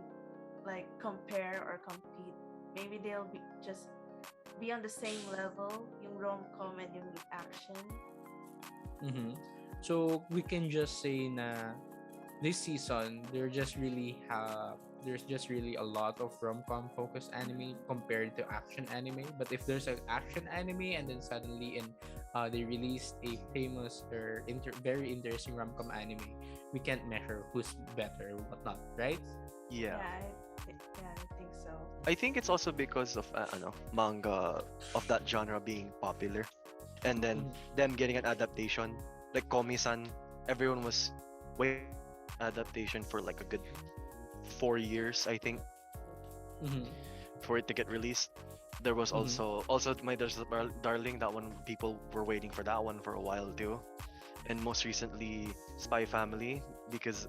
like compare or compete. Maybe they'll be on the same level, yung rom-com and yung action. Mm-hmm. So we can just say na this season there's just really a lot of rom-com focused anime compared to action anime. But if there's an action anime and then suddenly they released a famous or very interesting rom-com anime, we can't measure who's better or whatnot, right? Yeah. Yeah, I think so. I think it's also because of manga of that genre being popular, and then Mhm. them getting an adaptation like Komi-san. Everyone was waiting adaptation for like a good 4 years, I think, Mm-hmm. for it to get released. There was Mhm. also my There's a Darling. That one, people were waiting for that one for a while too, and most recently Spy Family, because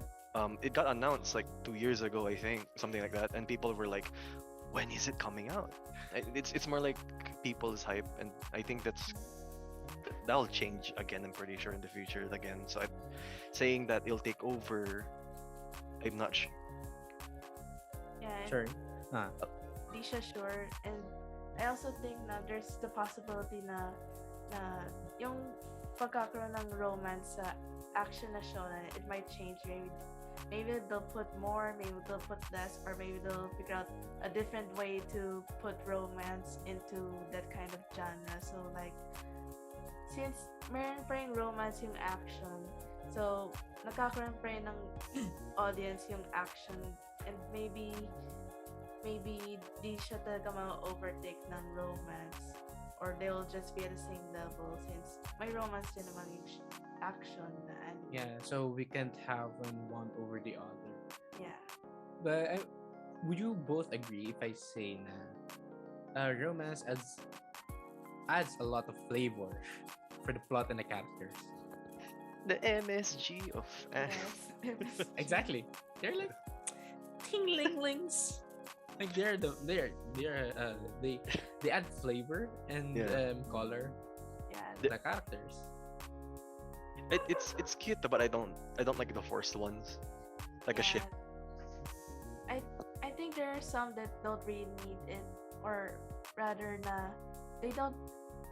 it got announced like 2 years ago, I think, something like that, and people were like, when is it coming out? It's more like people's hype, and I think that'll change again. I'm pretty sure in the future again. So I'm saying that it'll take over. I'm not sure. Yeah, and Sure. Ah. di siya sure. And I also think na there's the possibility na yung pagkakaroon ng romance sa action na show na it might change. Maybe they'll put more, maybe they'll put less, or maybe they'll figure out a different way to put romance into that kind of genre. So like, since meron pa rin romance yung action, so nakakaroon pa rin ng audience yung action, and maybe di siya talaga ma-overtake ng romance, or they'll just be at the same level since may romance din naman yung action na anime. Yeah, so we can't have one over the other. Yeah. But would you both agree if I say na romance adds a lot of flavor for the plot and the characters? The MSG of Yes. Exactly. They're like tinglinglings. Like they add flavor and Yeah. color Yeah. to the characters. It's cute, but I don't like the forced ones, like a ship. Yeah. I I think there are some that don't really need it, or rather, they don't.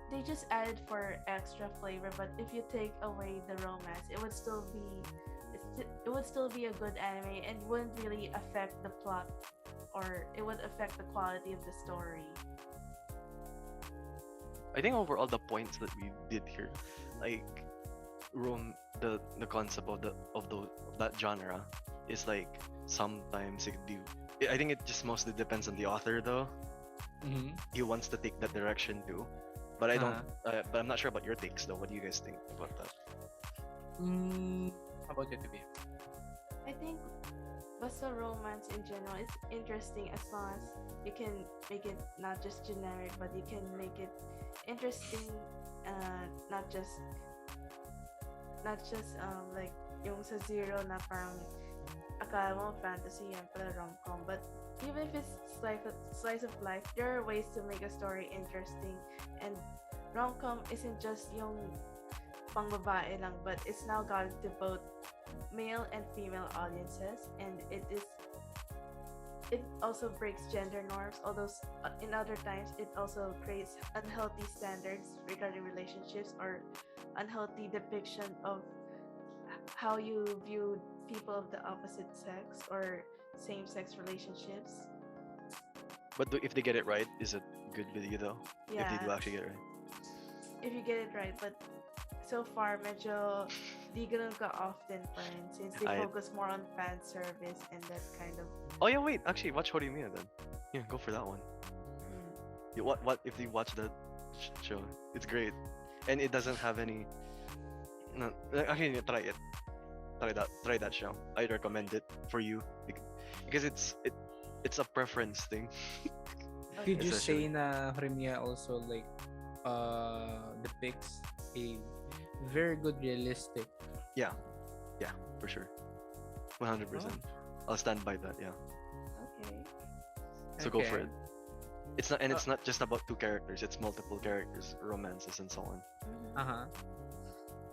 They just add for extra flavor. But if you take away the romance, it would still be a good anime and wouldn't really affect the plot, or it would affect the quality of the story. I think overall the points that we did here, like the concept of that genre is like sometimes it could be. I think it just mostly depends on the author though. Mm-hmm. He wants to take that direction too, but I don't. Uh-huh. But I'm not sure about your takes though. What do you guys think about that? How about you, to be? I think basta romance in general is interesting as long as you can make it not just generic, but you can make it interesting. Not just like yung sa zero na parang akala mo fantasy yan pala rom-com, but even if it's slice of life, there are ways to make a story interesting. And rom-com isn't just yung pang babae lang, but it's now got to both male and female audiences, and it also breaks gender norms, although in other times it also creates unhealthy standards regarding relationships, or unhealthy depiction of how you view people of the opposite sex or same-sex relationships. But if they get it right, is it good video though? If Yeah, they do actually get it right. if you get it right, but so far medyo di ganun ka often pa rin, since they I- focus more on fan service and that kind of. Oh yeah, wait. Actually, watch Horimiya then. Yeah, go for that one. Mm. What if you watch that show? It's great, and it doesn't have any. No, actually, try it. Try that show. I recommend it for you because it's a preference thing. Did you Essentially. say na Horimiya also like depicts a very good realistic? Yeah, for sure. 100%. I'll stand by that. Yeah. Okay. So go for Okay. it. It's not just about two characters. It's multiple characters, romances, and so on. Mhm. Uh-huh.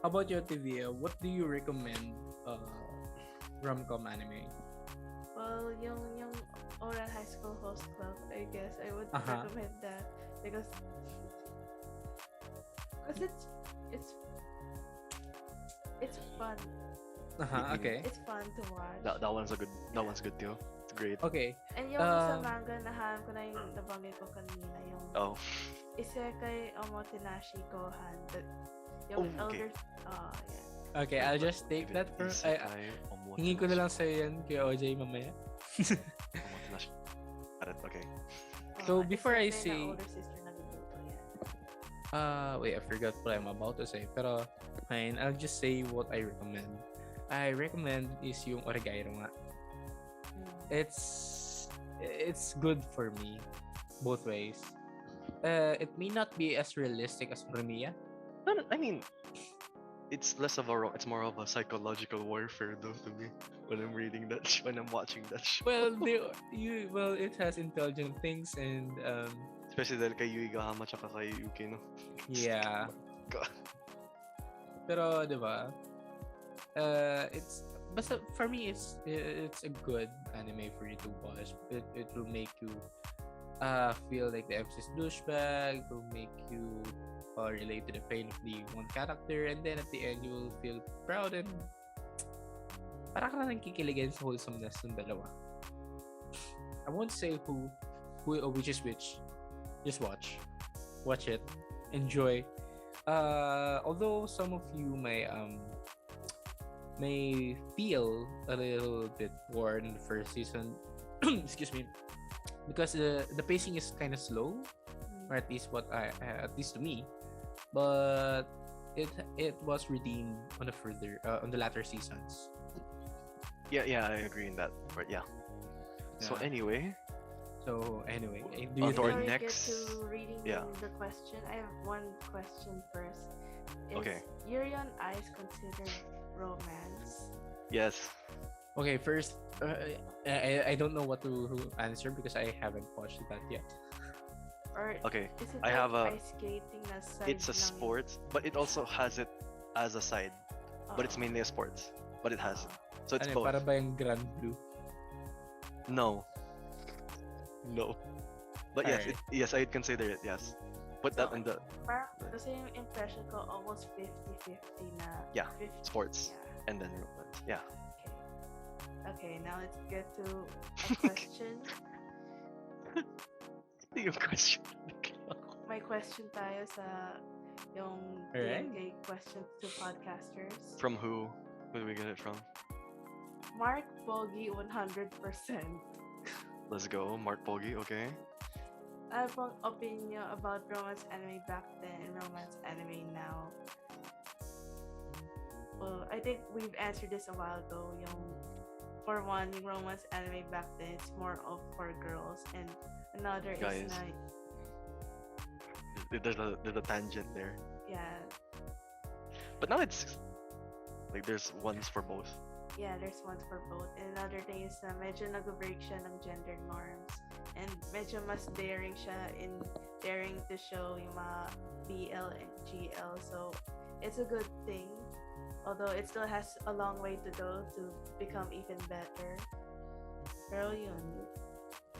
How about you, Tivia? What do you recommend rom-com anime? Well, yung Oral High School Host Club, I guess I would Uh-huh. recommend that because it's fun. Uh-huh, okay. It's fun to watch. That one's a good. That one's good too. It's great. Okay. And yung sa Um, manga, nahanap ko na yung nabanggit ko kanina, yung Oh, Isekai Omotinashi Gohan. Oh, Yung okay. elder. Oh, yeah. Okay, I'll just take that for... hingin ko na lang sa'yo yan kay OJ mamaya. Okay. So, Oh, before I isekai na say- older sister na nagluto, yeah. Wait, I forgot what I'm about to say. Pero, fine, I'll just say what I recommend. I recommend is yung Oregairo nga. Mm. It's good for me, both ways. It may not be as realistic as Horimiya. No, I mean, it's less of it's more of a psychological warfare though to me when I'm reading that when I'm watching that show. Well, it has intelligent things and Especially dahil kay Yui Gahama tsaka kay Yuki, no? yeah. God. Pero, di ba? It's basta for me it's a good anime for you to watch. It will make you feel like the MC's douchebag. It will make you relate to the pain of the one character, and then at the end you will feel proud and parang ka lang kikiligin sa wholesomeness ng dalawa. I won't say who or which is which. Just watch it, enjoy. Although some of you may feel a little bit bored in the first season, excuse me, because the pacing is kind of slow, or at least at least to me, but it was redeemed on the latter seasons. Yeah, I agree in that part. Yeah. So Yeah. anyway, So anyway, do On you to our Before we next- get to reading yeah. the question, I have one question first. Is Okay. Yuri on Ice considered romance? yes, Okay, first, I don't know what to answer because I haven't watched that yet. Or Okay, is it I like have a. ice skating na side It's a lang yung... sport, but it also has it as a side. But it's Oo. mainly a sports. But it has it. Oo. So it's Ano, both. para ba yung Grand Blue? No. No. But yes, Alright. yes, I'd consider it. Yes. Put So, that in the parang kasi yung impression ko almost 50-50 na Yeah, 50. sports Yeah. and then romance. Yeah. Okay, now let's get to a question. Yung question. May question tayo sa yung Alright. DMK questions to podcasters. From who? Who do we get it from? Mark Pogi 100%. Let's go. Mark Pogi. Okay. Ano pong opinion about romance anime back then and romance anime now? Well, I think we've answered this a while ago. Yung, for one, yung romance anime back then, it's more of for girls. And another Guys. is na, There's a tangent there. yeah, But now it's like there's ones for both. yeah, there's ones for both. And another thing is na medyo nag-break siya ng gender norms. And medyo mas daring siya in daring to show yung mga BL and GL. So, it's a good thing. Although it still has a long way to go to become even better. Pero yun.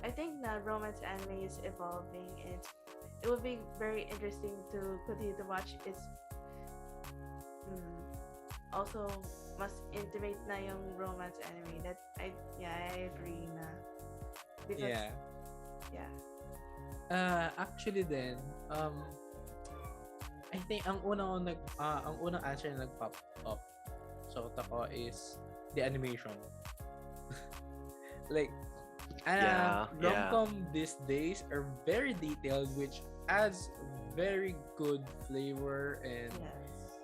I think na romance anime is evolving and it would be very interesting to continue to watch its also mas intimate na yung romance anime. That I agree na. Because yeah. Actually then, I think ang unang answer na nag-pop up sa utak ko is the animation. Like, rom-com these days are very detailed, which adds very good flavor and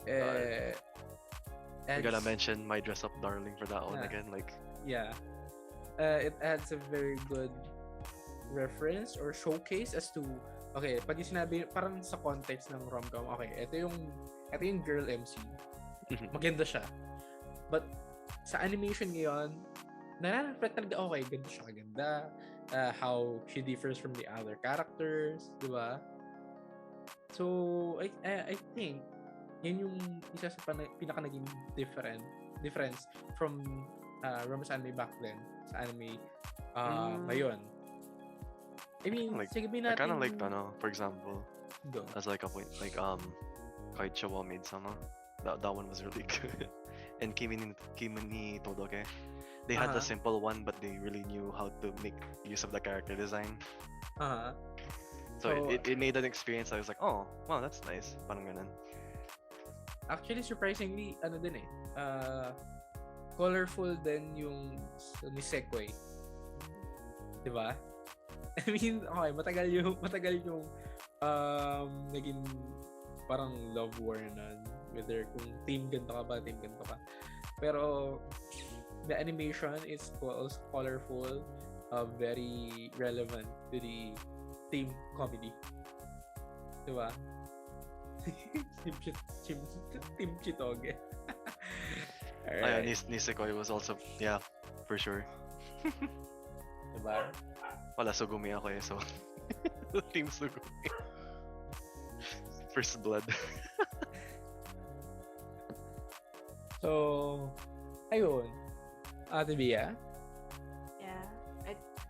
Yes. You gotta mention My Dress Up Darling for that one Yeah. again. Like, it adds a very good reference or showcase as to pag yung sinabi parang sa context ng rom-com, ito yung girl MC, maganda siya, but sa animation ngayon nare-reflect talaga, ganda siya, kaganda, how she differs from the other characters, di ba? So I think yan yung isa sa pinaka naging difference from romance anime back then sa anime ngayon. I mean, like, sige I kind natin. of like for example, Go. as like a point, like Kyoukai made some. That one was really good. And Kimi ni Todoke, they had the simple one, but they really knew how to make use of the character design. So it made an experience. I was like, oh, wow, that's nice. Parang ganun. Actually, surprisingly, colorful din yung Nisekoi. Di ba? I mean, matagal yung naging parang love war na whether kung team ganito ka ba, team ganito ka. Pero the animation is colorful, very relevant to the team comedy. Diba? Team Chitoge. Right. Nisekoi was also, for sure. Diba? Wala, Sugumi ako so Team Sugumi. First blood. So, ayun. Ate Bia? Yeah,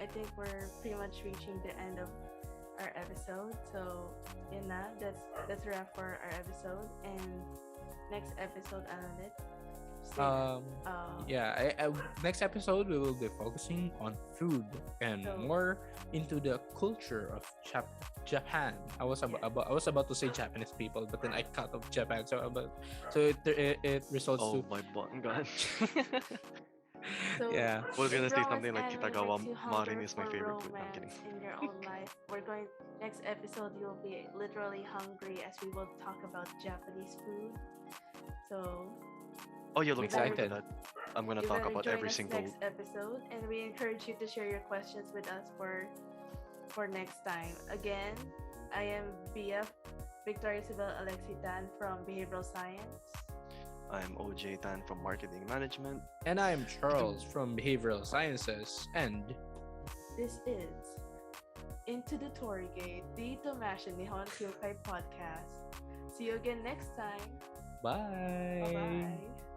I think we're pretty much reaching the end of our episode. So, yun na. That's a wrap for our episode. And next episode, ulit. Next episode we will be focusing on food and more into the culture of Japan. I was about to say Japanese people, but then I cut off Japan. So it results to. Oh my god. So, I was gonna say something like romance Kitagawa anime makes you Marin hunger is my for favorite food. I'm kidding. romance in your own life. Next episode you'll be literally hungry as we will talk about Japanese food. So Oh, you look forward to excited. that. I'm gonna you talk better about join every us single. next episode, and we encourage you to share your questions with us for next time. Again, I am BF Victoria Isabel Alexitan from Behavioral Science. I'm OJ Tan from Marketing Management. And I'm Charles from Behavioral Sciences. And This is Into the Torii Gate, the Thomasian Nihon Kyoukai podcast. See you again next time. bye. Bye bye.